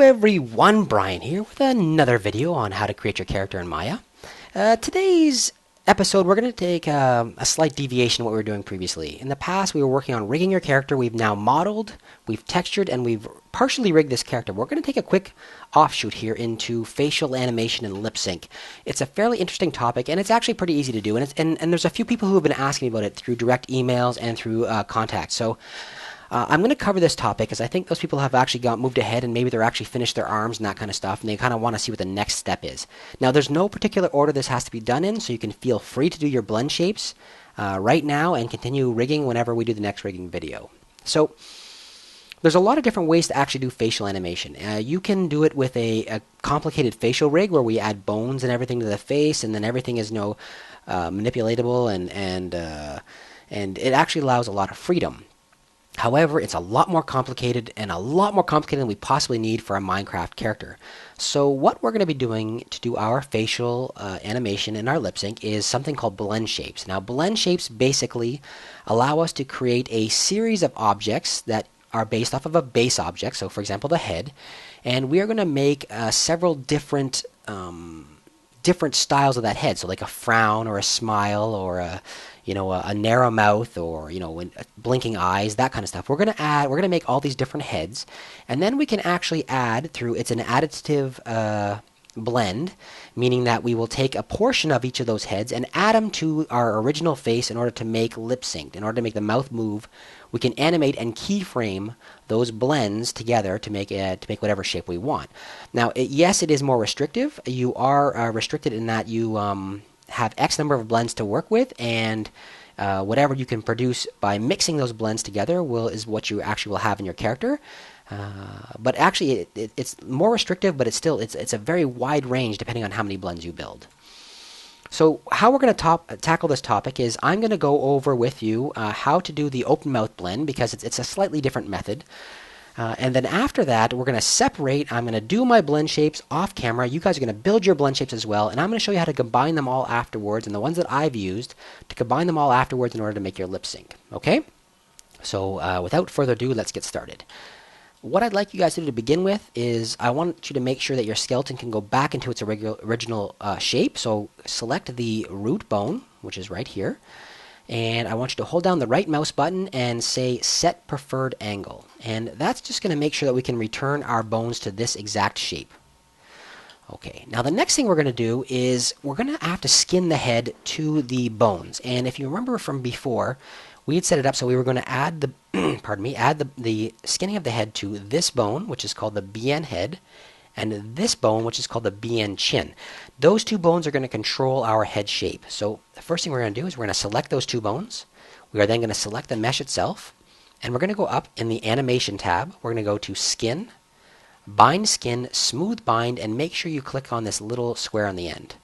everyone, Brian here with another video on how to create your character in Maya. Today's episode, we're going to take a slight deviation of what we were doing previously. In the past, we were working on rigging your character. We've now modeled, we've textured, and we've partially rigged this character. We're going to take a quick offshoot here into facial animation and lip sync. It's a fairly interesting topic, and it's actually pretty easy to do. And there's a few people who have been asking me about it through direct emails and through contacts. So I'm going to cover this topic because I think those people have actually moved ahead and maybe they're actually finished their arms and that kind of stuff, and they kind of want to see what the next step is. Now, there's no particular order this has to be done in, so you can feel free to do your blend shapes right now and continue rigging whenever we do the next rigging video. So there's a lot of different ways to actually do facial animation. You can do it with a complicated facial rig where we add bones and everything to the face, and then everything is manipulatable, and it actually allows a lot of freedom. However, it's a lot more complicated and a lot more complicated than we possibly need for a Minecraft character. So what we're going to be doing to do our facial animation and our lip sync is something called blend shapes. Now, blend shapes basically allow us to create a series of objects that are based off of a base object. So, for example, the head. And we are going to make several different styles of that head. So like a frown or a smile or a narrow mouth, or blinking eyes, that kind of stuff. We're going to make all these different heads, and then we can actually add through. It's an additive blend, meaning that we will take a portion of each of those heads and add them to our original face in order to make lip sync. In order to make the mouth move, we can animate and keyframe those blends together to make whatever shape we want. Now, yes, it is more restrictive. You are restricted in that you have X number of blends to work with, and whatever you can produce by mixing those blends together is what you actually will have in your character. But actually, it's more restrictive, but it's a very wide range depending on how many blends you build. So how we're going to tackle this topic is I'm going to go over with you how to do the open mouth blend, because it's a slightly different method. And then after that, we're going to separate. I'm going to do my blend shapes off camera. You guys are going to build your blend shapes as well. And I'm going to show you how to combine them all afterwards, and the ones that I've used to combine them all afterwards in order to make your lip sync. Okay? So without further ado, let's get started. What I'd like you guys to do to begin with is I want you to make sure that your skeleton can go back into its original shape. So select the root bone, which is right here. And I want you to hold down the right mouse button and say Set Preferred Angle. And that's just going to make sure that we can return our bones to this exact shape. Okay, now the next thing we're going to do is we're going to have to skin the head to the bones. And if you remember from before, we had set it up so we were going to add the the skinning of the head to this bone, which is called the BN head, and this bone, which is called the BN chin. Those two bones are going to control our head shape. So the first thing we're going to do is we're going to select those two bones. We are then going to select the mesh itself, and we're going to go up in the animation tab. We're going to go to Skin, Bind Skin, Smooth Bind, and make sure you click on this little square on the end.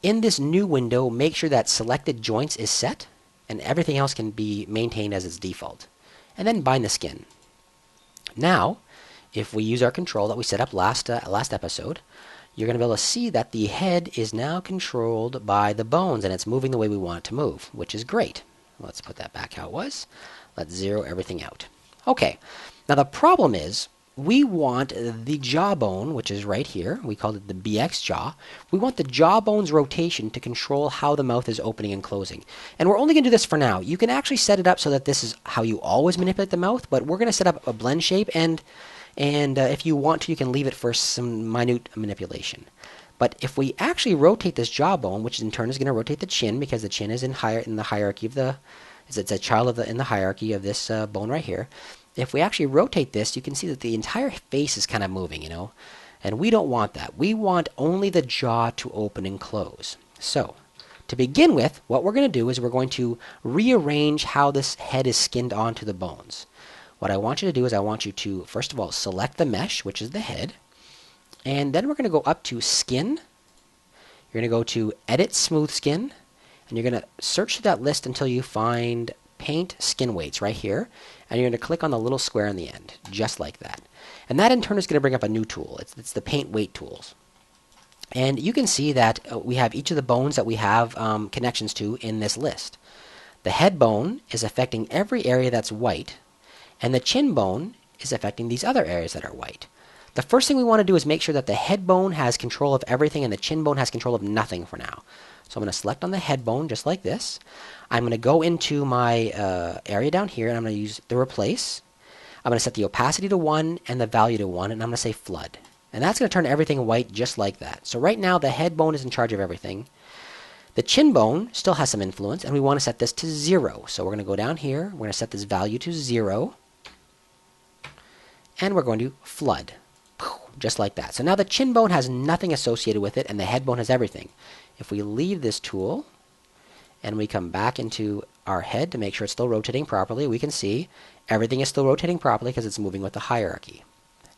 In this new window, make sure that Selected Joints is set, and everything else can be maintained as its default. And then bind the skin. Now, if we use our control that we set up last episode, you're going to be able to see that the head is now controlled by the bones, and it's moving the way we want it to move, which is great. Let's put that back how it was. Let's zero everything out. Okay, now the problem is we want the jawbone, which is right here. We called it the BX jaw. We want the jawbone's rotation to control how the mouth is opening and closing. And we're only going to do this for now. You can actually set it up so that this is how you always manipulate the mouth, but we're going to set up a blend shape, and if you want to, you can leave it for some minute manipulation. But if we actually rotate this jawbone, which in turn is going to rotate the chin, because the chin is in the hierarchy of it's a child in the hierarchy of this bone right here. If we actually rotate this, you can see that the entire face is kind of moving, and we don't want that. We want only the jaw to open and close. So, to begin with, what we're going to do is we're going to rearrange how this head is skinned onto the bones. What I want you to do is I want you to, first of all, select the mesh, which is the head, and then we're going to go up to Skin. You're going to go to Edit Smooth Skin, and you're going to search through that list until you find Paint Skin Weights right here, and you're going to click on the little square on the end, just like that. And that in turn is going to bring up a new tool. It's the Paint Weight tools. And you can see that we have each of the bones that we have connections to in this list. The head bone is affecting every area that's white, and the chin bone is affecting these other areas that are white. the first thing we want to do is make sure that the head bone has control of everything and the chin bone has control of nothing for now. So I'm going to select on the head bone just like this. I'm going to go into my area down here, and I'm going to use the replace. I'm going to set the opacity to 1 and the value to 1, and I'm going to say flood. And that's going to turn everything white just like that. So right now the head bone is in charge of everything. The chin bone still has some influence, and we want to set this to 0. So we're going to go down here. We're going to set this value to 0. And we're going to flood. Just like that. So now the chin bone has nothing associated with it, and the head bone has everything. If we leave this tool, and we come back into our head to make sure it's still rotating properly, we can see everything is still rotating properly because it's moving with the hierarchy.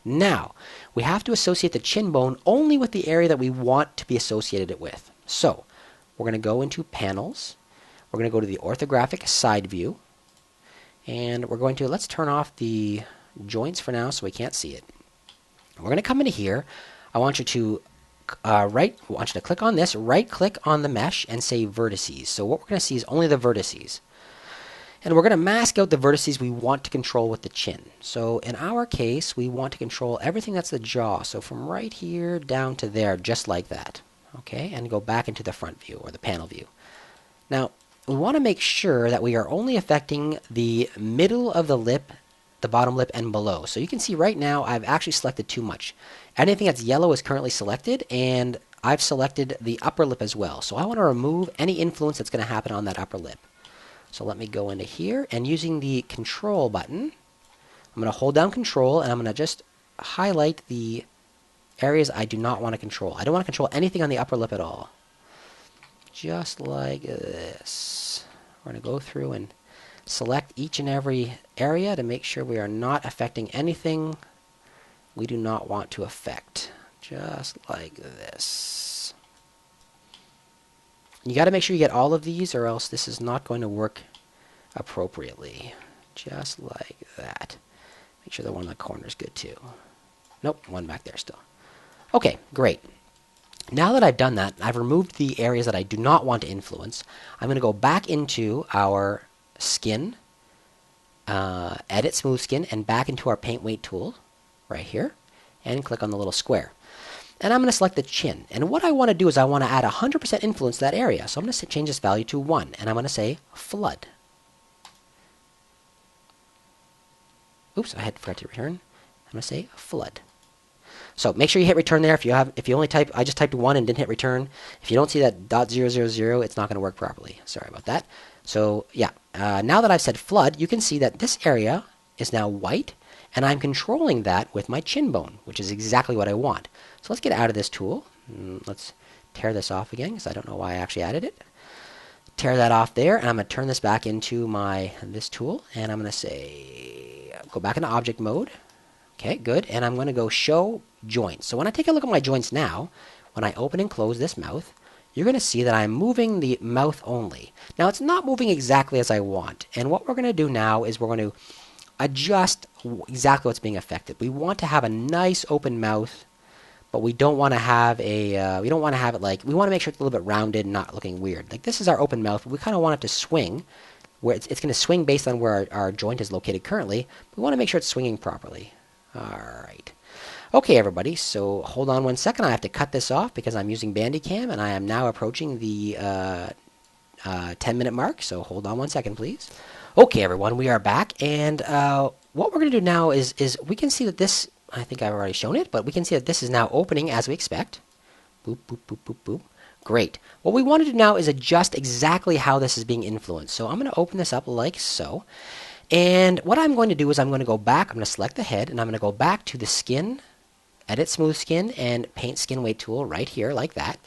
Now, we have to associate the chin bone only with the area that we want to be associated it with. So, we're going to go into Panels. We're going to go to the Orthographic Side View. And we're going to, let's turn off the joints for now so we can't see it. We're going to come into here. I want you to click on this, right-click on the mesh, and say Vertices. So what we're going to see is only the vertices. And we're going to mask out the vertices we want to control with the chin. So in our case, we want to control everything that's the jaw. So from right here down to there, just like that. Okay, and go back into the front view or the panel view. Now, we want to make sure that we are only affecting the middle of the lip, the bottom lip, and below. So you can see right now I've actually selected too much. Anything that's yellow is currently selected, and I've selected the upper lip as well. So I want to remove any influence that's going to happen on that upper lip. So let me go into here, and using the Control button, I'm going to hold down Control, and I'm going to just highlight the areas I do not want to control. I don't want to control anything on the upper lip at all. Just like this. We're going to go through and select each and every area to make sure we are not affecting anything we do not want to affect. Just like this. You got to make sure you get all of these, or else this is not going to work appropriately. Just like that. Make sure the one in the corner is good too. Nope, one back there still. Okay, great. Now that I've done that, I've removed the areas that I do not want to influence. I'm going to go back into our skin, edit smooth skin, and back into our paint weight tool right here, and click on the little square. And I'm going to select the chin. And what I want to do is I want to add 100% influence to that area. So I'm going to change this value to 1, and I'm going to say flood. Oops, I forgot to return. I'm going to say flood. So make sure you hit return there. If you only type, I just typed 1 and didn't hit return. If you don't see that .000, it's not going to work properly. Sorry about that. So yeah, now that I've said flood, you can see that this area is now white, and I'm controlling that with my chin bone, which is exactly what I want. So let's get out of this tool. Let's tear this off again, because I don't know why I actually added it. Tear that off there, and I'm going to turn this back into this tool, and I'm going to say, go back into object mode. Okay, good. And I'm going to go show joints. So when I take a look at my joints now, when I open and close this mouth, you're going to see that I'm moving the mouth only. Now, it's not moving exactly as I want. And what we're going to do now is we're going to adjust exactly what's being affected. We want to have a nice open mouth, but we don't want to have we don't want to have it like, we want to make sure it's a little bit rounded and not looking weird. Like this is our open mouth. We kind of want it to swing, where it's going to swing based on where our joint is located currently. We want to make sure it's swinging properly. Alright. Okay, everybody, so hold on 1 second. I have to cut this off because I'm using Bandicam, and I am now approaching the 10-minute mark, so hold on 1 second, please. Okay, everyone, we are back, and what we're going to do now is we can see that this, I think I've already shown it, but we can see that this is now opening as we expect. Boop, boop, boop, boop, boop. Great. What we want to do now is adjust exactly how this is being influenced. So I'm going to open this up like so. And what I'm going to do is I'm going to go back, I'm going to select the head, and I'm going to go back to the skin, edit smooth skin, and paint skin weight tool right here like that.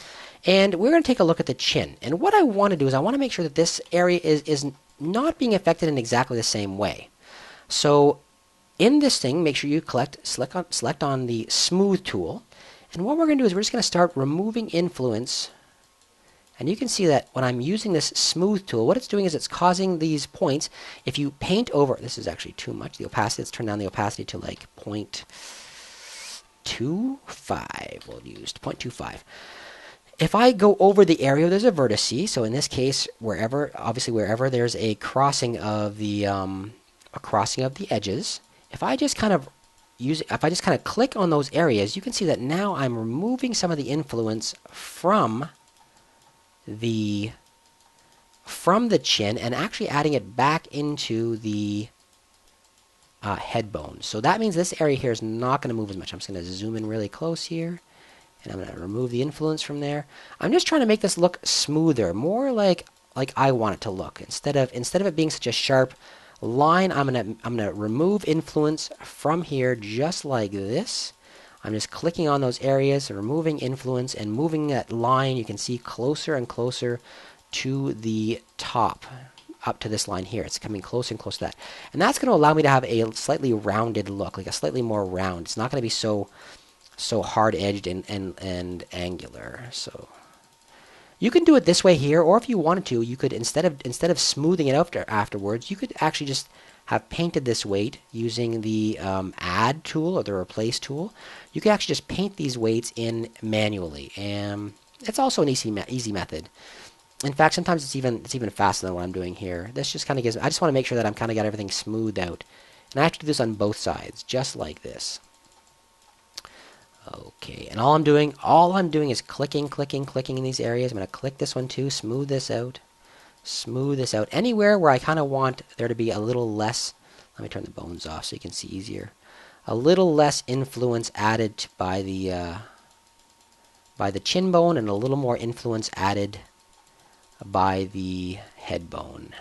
And we're going to take a look at the chin. And what I want to do is I want to make sure that this area is not being affected in exactly the same way. So in this thing, make sure you select on the smooth tool. And what we're going to do is we're just going to start removing influence. And you can see that when I'm using this smooth tool, what it's doing is it's causing these points. If you paint over, this is actually too much, the opacity, let's turn down the opacity to like 0.25, we'll use 0.25. If I go over the area, there's a vertice, so in this case, obviously wherever there's a crossing of the edges, if I just kind of if I just kind of click on those areas, you can see that now I'm removing some of the influence from the chin and actually adding it back into the head bones. So that means this area here is not going to move as much. I'm just going to zoom in really close here, and I'm going to remove the influence from there. I'm just trying to make this look smoother, more like I want it to look. Instead of it being such a sharp line, I'm gonna remove influence from here just like this. I'm just clicking on those areas, removing influence, and moving that line, you can see, closer and closer to the top, up to this line here. It's coming closer and closer to that. And that's going to allow me to have a slightly rounded look, like a slightly more round. It's not going to be so hard-edged and angular. So you can do it this way here, or if you wanted to, you could, instead of smoothing it out afterwards, you could actually just have painted this weight using the add tool or the replace tool. You could actually just paint these weights in manually, and it's also an easy method. In fact, sometimes it's even faster than what I'm doing here. This just kind of gives, I just want to make sure that I'm kind of got everything smoothed out. And I have to do this on both sides, just like this. Okay, and all I'm doing is clicking in these areas. I'm going to click this one too, smooth this out. Anywhere where I kind of want there to be a little less, let me turn the bones off so you can see easier. A little less influence added by the chin bone, and a little more influence added by the head bone.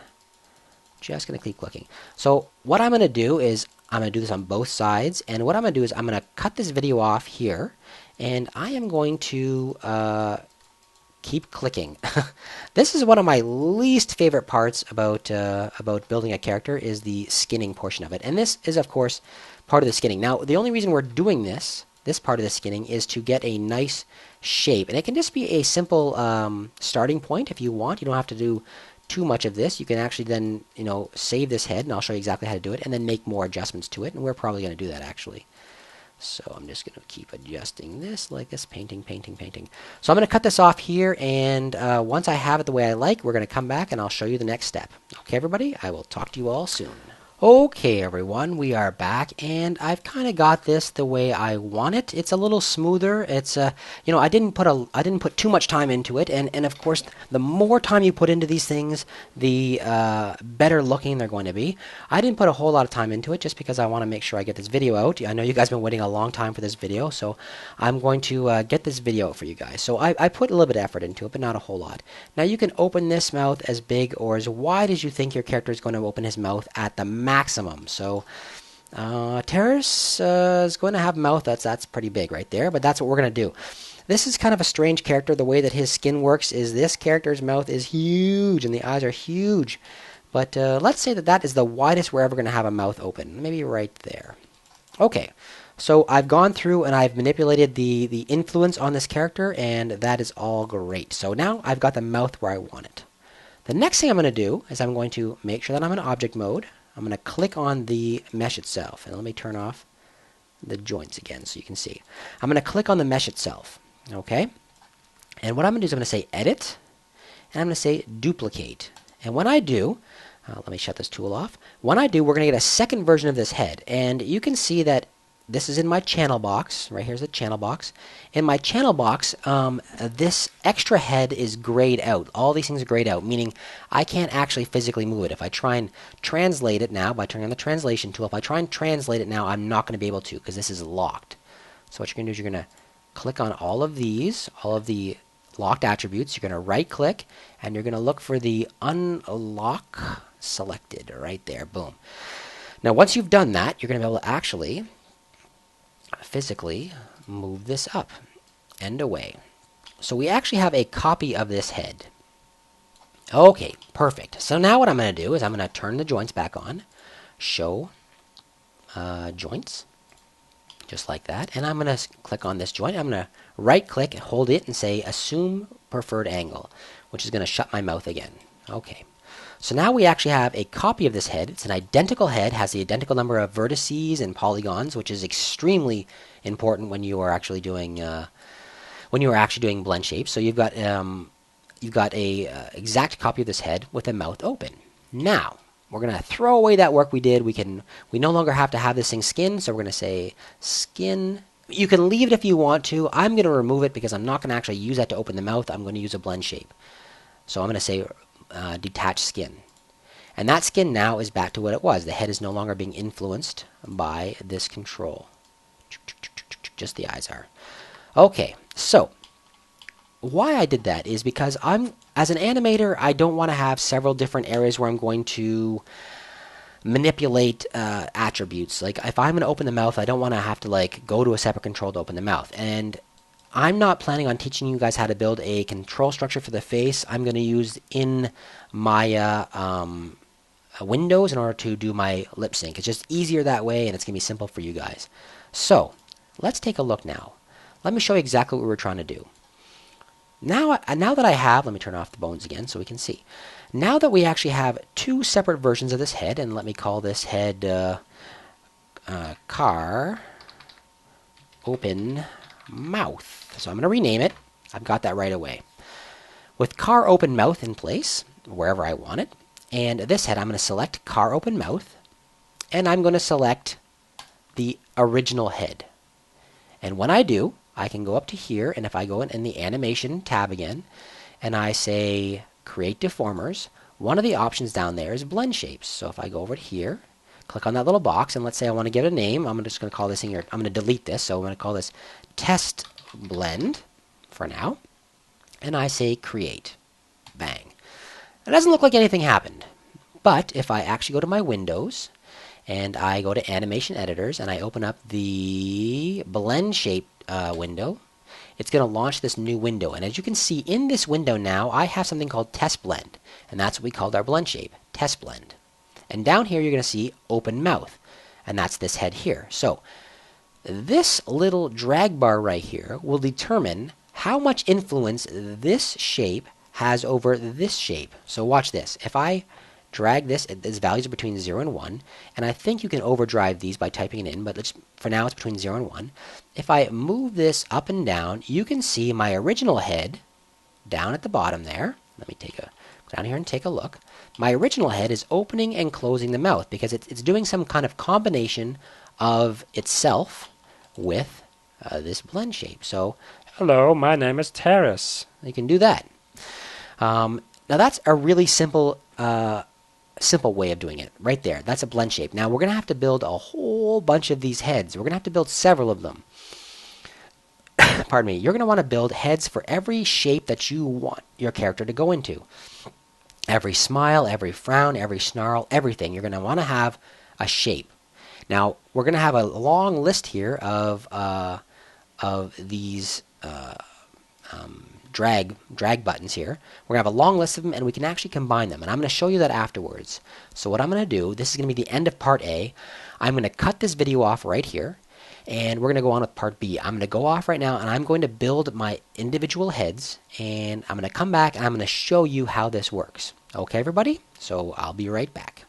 Just going to keep clicking. So what I'm going to do is I'm going to do this on both sides, and what I'm going to do is I'm going to cut this video off here, and I am going to keep clicking. This is one of my least favorite parts about building a character, is the skinning portion of it, and this is of course part of the skinning. Now the only reason we're doing this part of the skinning is to get a nice shape, and it can just be a simple starting point if you want. You don't have to do too much of this. You can actually then, save this head, and I'll show you exactly how to do it, and then make more adjustments to it, and we're probably going to do that actually. So I'm just going to keep adjusting this like this, painting. So I'm going to cut this off here, and once I have it the way I like, we're going to come back and I'll show you the next step. Okay, everybody? I will talk to you all soon. Okay, everyone, we are back, and I've kind of got this the way I want it. It's a little smoother. It's I didn't put too much time into it, and of course, the more time you put into these things, the better looking they're going to be. I didn't put a whole lot of time into it just because I want to make sure I get this video out. I know you guys have been waiting a long time for this video, so I'm going to get this video out for you guys. So I put a little bit of effort into it, but not a whole lot. Now you can open this mouth as big or as wide as you think your character is going to open his mouth at the maximum. So Terrace is going to have a mouth that's pretty big right there, but that's what we're going to do. This is kind of a strange character. The way that his skin works is this character's mouth is huge and the eyes are huge, but let's say that is the widest we're ever going to have a mouth open, maybe right there. Okay, so I've gone through and I've manipulated the influence on this character, and that is all great. So now I've got the mouth where I want it. The next thing I'm going to do is I'm going to make sure that I'm in object mode. I'm going to click on the mesh itself, and let me turn off the joints again so you can see. I'm going to click on the mesh itself, okay? And what I'm going to do is I'm going to say edit, and I'm going to say duplicate. And when I do, let me shut this tool off. When I do, we're going to get a second version of this head, and you can see that this is in my channel box. Right here's the channel box. In my channel box, this extra head is grayed out. All these things are grayed out, meaning I can't actually physically move it. If I try and translate it now by turning on the translation tool, if I try and translate it now, I'm not going to be able to because this is locked. So what you're going to do is you're going to click on all of these, all of the locked attributes. You're going to right click, and you're going to look for the unlock selected right there. Boom. Now once you've done that, you're going to be able to actually physically move this up and away. So we actually have a copy of this head. Okay, perfect. So now what I'm going to do is I'm going to turn the joints back on, show joints, just like that, and I'm going to click on this joint. I'm going to right click, hold it, and say assume preferred angle, which is going to shut my mouth again. Okay. So now we actually have a copy of this head. It's an identical head, has the identical number of vertices and polygons, which is extremely important when you are actually doing blend shapes. So you've got a exact copy of this head with a mouth open. Now, we're going to throw away that work we did. We no longer have to have this thing skinned, so we're going to say skin. You can leave it if you want to. I'm going to remove it because I'm not going to actually use that to open the mouth. I'm going to use a blend shape. So I'm going to say detach skin. And that skin now is back to what it was. The head is no longer being influenced by this control. Just the eyes are. Okay, so why I did that is because as an animator, I don't want to have several different areas where I'm going to manipulate attributes. Like if I'm going to open the mouth, I don't want to have to like go to a separate control to open the mouth. And I'm not planning on teaching you guys how to build a control structure for the face. I'm going to use in Maya Windows in order to do my lip sync. It's just easier that way, and it's going to be simple for you guys. So let's take a look now. Let me show you exactly what we're trying to do. Now that I have, let me turn off the bones again so we can see. Now that we actually have two separate versions of this head, and let me call this head car open mouth. So I'm going to rename it. I've got that right away. With car open mouth in place, wherever I want it, and this head I'm going to select car open mouth, and I'm going to select the original head. And when I do, I can go up to here, and if I go in the animation tab again, and I say create deformers, one of the options down there is blend shapes. So if I go over here, click on that little box, and let's say I want to give it a name. I'm just going to call this thing here, I'm going to delete this, so I'm going to call this test blend for now. And I say create. Bang. It doesn't look like anything happened. But if I actually go to my Windows, and I go to Animation Editors, and I open up the Blend Shape window, it's going to launch this new window. And as you can see in this window now, I have something called Test Blend. And that's what we called our blend shape, Test Blend. And down here you're going to see Open Mouth. And that's this head here. So this little drag bar right here will determine how much influence this shape has over this shape. So watch this. If I drag this, its values are between 0 and 1, and I think you can overdrive these by typing it in, but for now it's between 0 and 1. If I move this up and down, you can see my original head down at the bottom there. Let me go down here and take a look. My original head is opening and closing the mouth because it's doing some kind of combination of itself with this blend shape. So, hello, my name is Terrace. You can do that. Now that's a really simple way of doing it right there. That's a blend shape. Now we're going to have to build a whole bunch of these heads. We're going to have to build several of them. Pardon me. You're going to want to build heads for every shape that you want your character to go into. Every smile, every frown, every snarl, everything. You're going to want to have a shape. Now we're going to have a long list here of these drag buttons here. We're going to have a long list of them, and we can actually combine them. And I'm going to show you that afterwards. So what I'm going to do, this is going to be the end of part A. I'm going to cut this video off right here, and we're going to go on with part B. I'm going to go off right now, and I'm going to build my individual heads, and I'm going to come back, and I'm going to show you how this works. Okay, everybody? So I'll be right back.